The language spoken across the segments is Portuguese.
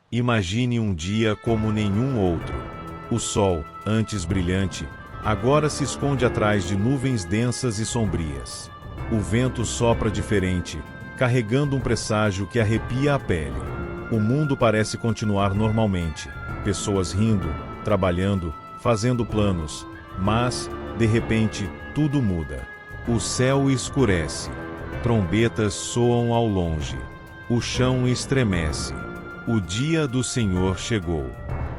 Imagine um dia como nenhum outro. O sol, antes brilhante, agora se esconde atrás de nuvens densas e sombrias. O vento sopra diferente, carregando um presságio que arrepia a pele. O mundo parece continuar normalmente, pessoas rindo, trabalhando, fazendo planos, mas, de repente, tudo muda. O céu escurece. Trombetas soam ao longe. O chão estremece. O dia do Senhor chegou.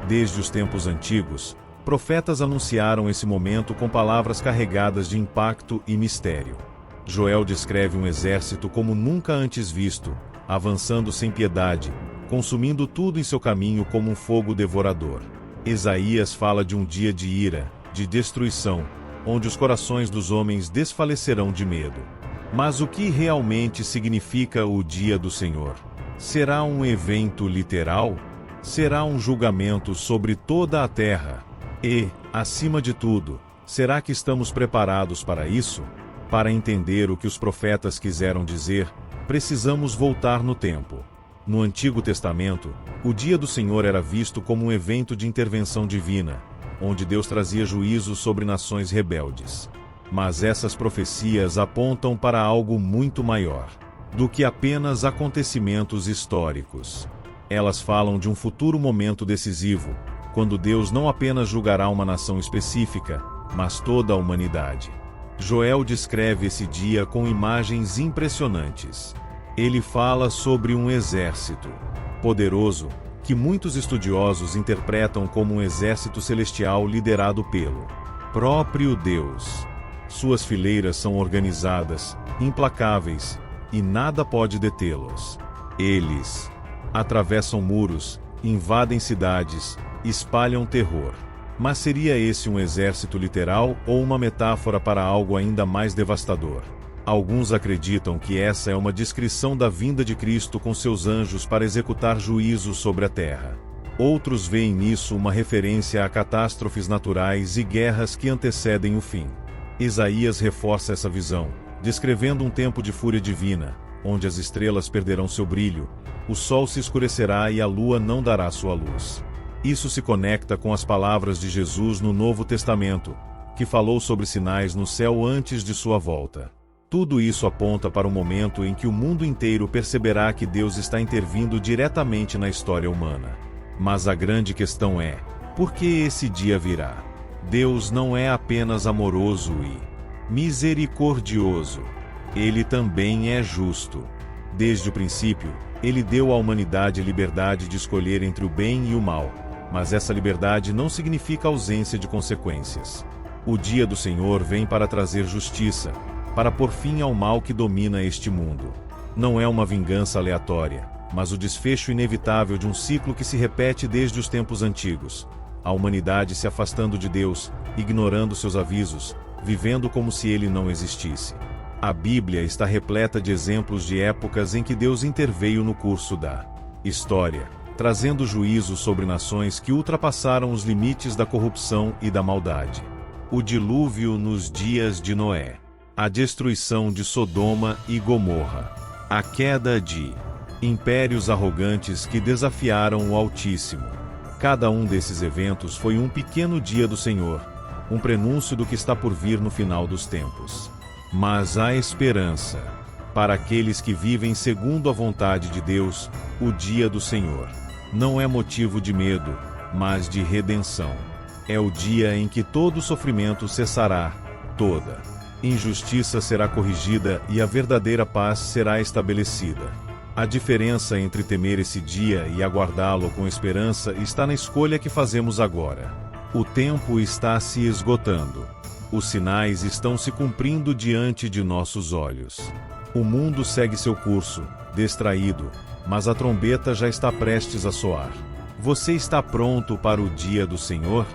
Desde os tempos antigos, profetas anunciaram esse momento com palavras carregadas de impacto e mistério. Joel descreve um exército como nunca antes visto, avançando sem piedade, consumindo tudo em seu caminho como um fogo devorador. Isaías fala de um dia de ira, de destruição, onde os corações dos homens desfalecerão de medo. Mas o que realmente significa o dia do Senhor? Será um evento literal? Será um julgamento sobre toda a terra? E, acima de tudo, será que estamos preparados para isso? Para entender o que os profetas quiseram dizer, precisamos voltar no tempo. No Antigo Testamento, o dia do Senhor era visto como um evento de intervenção divina, onde Deus trazia juízo sobre nações rebeldes. Mas essas profecias apontam para algo muito maior do que apenas acontecimentos históricos. Elas falam de um futuro momento decisivo, quando Deus não apenas julgará uma nação específica, mas toda a humanidade. Joel descreve esse dia com imagens impressionantes. Ele fala sobre um exército poderoso, que muitos estudiosos interpretam como um exército celestial liderado pelo próprio Deus. Suas fileiras são organizadas, implacáveis, e nada pode detê-los. Eles atravessam muros, invadem cidades, espalham terror. Mas seria esse um exército literal ou uma metáfora para algo ainda mais devastador? Alguns acreditam que essa é uma descrição da vinda de Cristo com seus anjos para executar juízo sobre a terra. Outros veem nisso uma referência a catástrofes naturais e guerras que antecedem o fim. Isaías reforça essa visão, descrevendo um tempo de fúria divina, onde as estrelas perderão seu brilho, o sol se escurecerá e a lua não dará sua luz. Isso se conecta com as palavras de Jesus no Novo Testamento, que falou sobre sinais no céu antes de sua volta. Tudo isso aponta para o momento em que o mundo inteiro perceberá que Deus está intervindo diretamente na história humana. Mas a grande questão é, por que esse dia virá? Deus não é apenas amoroso e misericordioso. Ele também é justo. Desde o princípio, ele deu à humanidade liberdade de escolher entre o bem e o mal, mas essa liberdade não significa ausência de consequências. O dia do Senhor vem para trazer justiça, para pôr fim ao mal que domina este mundo. Não é uma vingança aleatória, mas o desfecho inevitável de um ciclo que se repete desde os tempos antigos. A humanidade se afastando de Deus, ignorando seus avisos, vivendo como se ele não existisse. A Bíblia está repleta de exemplos de épocas em que Deus interveio no curso da história, trazendo juízo sobre nações que ultrapassaram os limites da corrupção e da maldade. O dilúvio nos dias de Noé, a destruição de Sodoma e Gomorra, a queda de impérios arrogantes que desafiaram o Altíssimo. Cada um desses eventos foi um pequeno dia do Senhor, um prenúncio do que está por vir no final dos tempos. Mas há esperança. Para aqueles que vivem segundo a vontade de Deus, o dia do Senhor não é motivo de medo, mas de redenção. É o dia em que todo sofrimento cessará, toda injustiça será corrigida e a verdadeira paz será estabelecida. A diferença entre temer esse dia e aguardá-lo com esperança está na escolha que fazemos agora. O tempo está se esgotando. Os sinais estão se cumprindo diante de nossos olhos. O mundo segue seu curso, distraído, mas a trombeta já está prestes a soar. Você está pronto para o dia do Senhor?